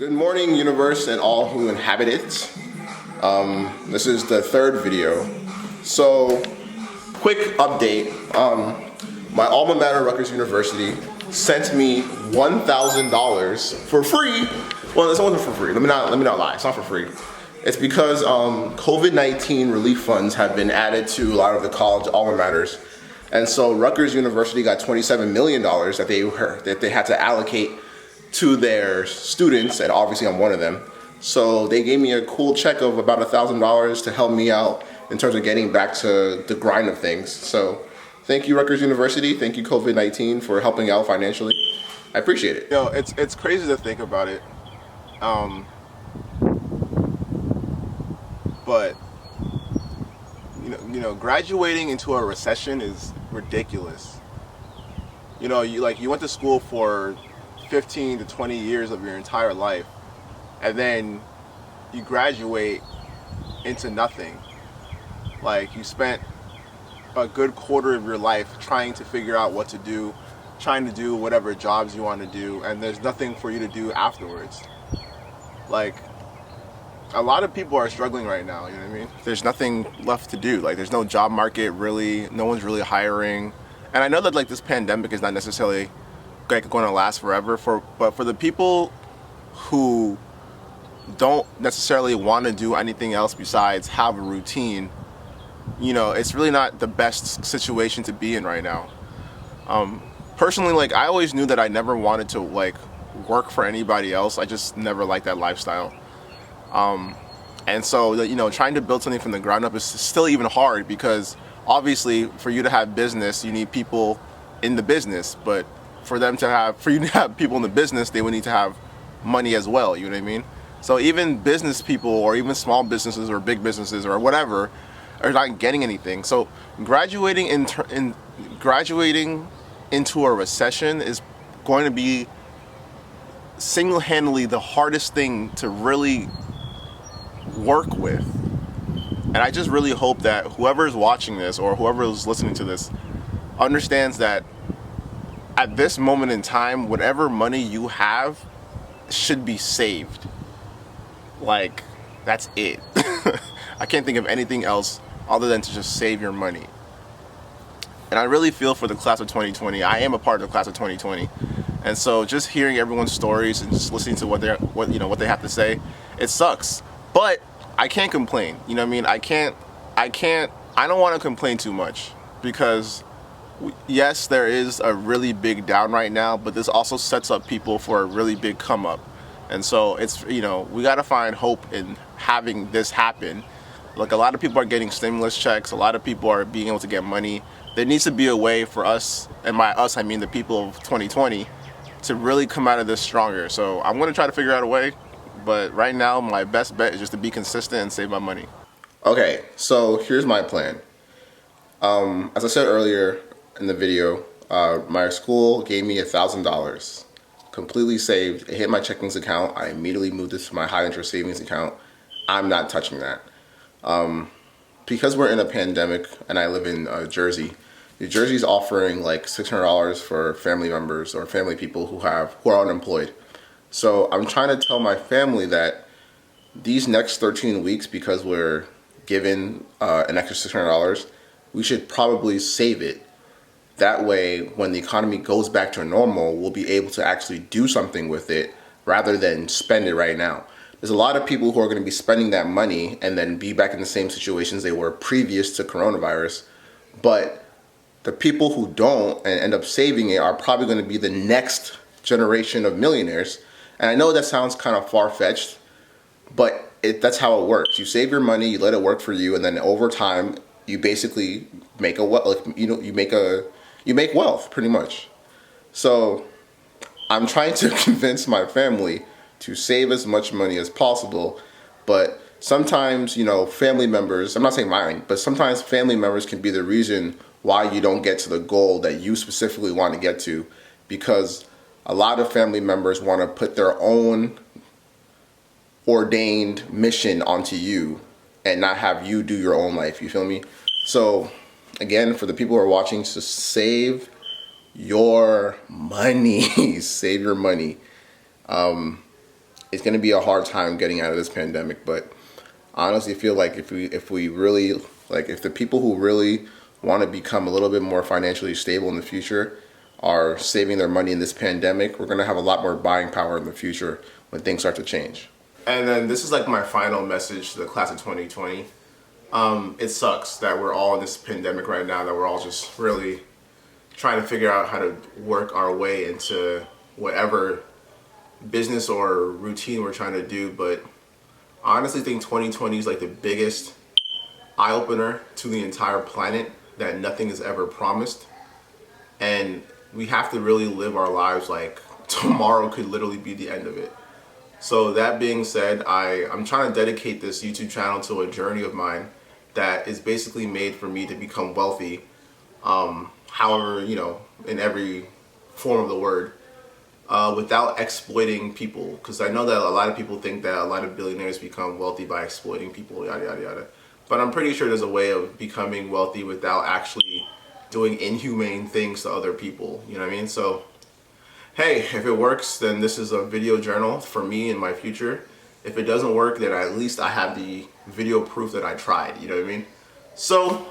Good morning, universe, and all who inhabit it. This is the third video. So, quick update. My alma mater, Rutgers University, sent me $1,000 for free. Well, this wasn't for free. Let me not lie. It's not for free. It's because COVID-19 relief funds have been added to a lot of the college alma maters, and so Rutgers University got $27 million that they had to allocate to their students, and obviously I'm one of them. So they gave me a cool check of about $1,000 to help me out in terms of getting back to the grind of things. So thank you, Rutgers University. Thank you, COVID-19, for helping out financially. I appreciate it. You know, it's crazy to think about it. But you know, graduating into a recession is ridiculous. You know, you went to school for 15 to 20 years of your entire life, and then you graduate into nothing. Like, you spent a good quarter of your life trying to figure out what to do, trying to do whatever jobs you want to do, and there's nothing for you to do afterwards. Like, a lot of people are struggling right now, you know what I mean? There's nothing left to do. Like, there's no job market, really. No one's really hiring. And I know that, like, this pandemic is not necessarily like going to last forever, but for the people who don't necessarily want to do anything else besides have a routine, you know, it's really not the best situation to be in right now. Personally, like, I always knew that I never wanted to, like, work for anybody else. I just never liked that lifestyle. And so, you know, trying to build something from the ground up is still even hard, because obviously for you to have business, you need people in the business, but for you to have people in the business, they would need to have money as well, you know what I mean? So even business people, or even small businesses or big businesses or whatever, are not getting anything. So graduating into a recession is going to be single-handedly the hardest thing to really work with. And I just really hope that whoever is watching this, or whoever is listening to this, understands that at this moment in time, whatever money you have should be saved. Like, that's it. I can't think of anything else other than to just save your money. And I really feel for the class of 2020. I am a part of the class of 2020. And so just hearing everyone's stories and just listening to what they have to say, it sucks. But I can't complain. You know what I mean? I don't want to complain too much, because yes, there is a really big down right now, but this also sets up people for a really big come up. And so it's, you know, we got to find hope in having this happen. Like, a lot of people are getting stimulus checks. A lot of people are being able to get money. There needs to be a way for us, and by us, I mean the people of 2020, to really come out of this stronger. So I'm going to try to figure out a way. But right now, my best bet is just to be consistent and save my money. Okay, so here's my plan. As I said earlier in the video, my school gave me $1,000, completely saved. It hit my checkings account. I immediately moved it to my high interest savings account. I'm not touching that. Because we're in a pandemic and I live in Jersey, New Jersey's offering like $600 for family members or family people who are unemployed. So I'm trying to tell my family that these next 13 weeks, because we're given an extra $600, we should probably save it. That way, when the economy goes back to normal, we'll be able to actually do something with it rather than spend it right now. There's a lot of people who are going to be spending that money and then be back in the same situations they were previous to coronavirus. But the people who don't and end up saving it are probably going to be the next generation of millionaires. And I know that sounds kind of far-fetched, but that's how it works. You save your money, you let it work for you, and then over time, you basically make you make wealth, pretty much. So I'm trying to convince my family to save as much money as possible, but sometimes, you know, family members, I'm not saying mine, but sometimes family members can be the reason why you don't get to the goal that you specifically want to get to, because a lot of family members want to put their own ordained mission onto you and not have you do your own life. You feel me? So again, for the people who are watching, just save your money. Save your money. it's going to be a hard time getting out of this pandemic. But I honestly feel like if we really, like, if the people who really want to become a little bit more financially stable in the future are saving their money in this pandemic, we're going to have a lot more buying power in the future when things start to change. And then this is like my final message to the class of 2020. It sucks that we're all in this pandemic right now, that we're all just really trying to figure out how to work our way into whatever business or routine we're trying to do. But I honestly think 2020 is like the biggest eye-opener to the entire planet, that nothing is ever promised. And we have to really live our lives like tomorrow could literally be the end of it. So that being said, I'm trying to dedicate this YouTube channel to a journey of mine that is basically made for me to become wealthy, however, you know, in every form of the word, without exploiting people. Because I know that a lot of people think that a lot of billionaires become wealthy by exploiting people, yada, yada, yada. But I'm pretty sure there's a way of becoming wealthy without actually doing inhumane things to other people, you know what I mean? So, hey, if it works, then this is a video journal for me in my future. If it doesn't work, then at least I have the video proof that I tried, you know what I mean? So,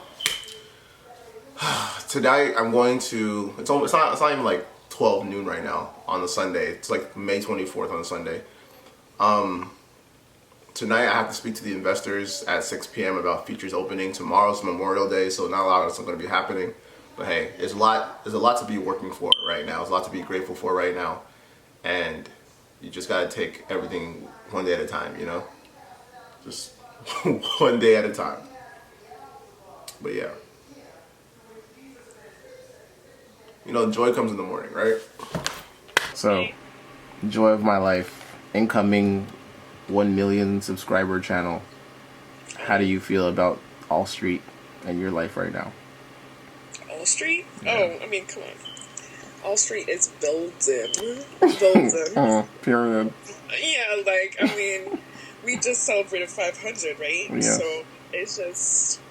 tonight I'm going to, it's not even like 12 noon right now on a Sunday. It's like May 24th on a Sunday. Tonight I have to speak to the investors at 6 p.m. about futures opening. Tomorrow's Memorial Day, so not a lot of it's going to be happening. But hey, there's a lot to be working for right now. There's a lot to be grateful for right now. And you just got to take everything one day at a time, you know? Just one day at a time. But yeah. You know, joy comes in the morning, right? So, joy of my life, incoming 1 million subscriber channel. How do you feel about All Street and your life right now? All Street? Yeah. Oh, I mean, come on. All Street is building. Building. Period. Yeah, like, I mean, we just celebrated 500, right? Yeah. So it's just,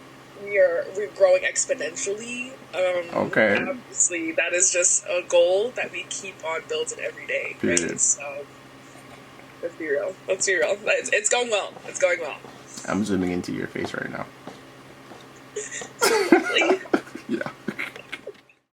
we're growing exponentially. Okay. Obviously, that is just a goal that we keep on building every day. Period. Right? So, let's be real. Let's be real. It's going well. It's going well. I'm zooming into your face right now. Really? Yeah.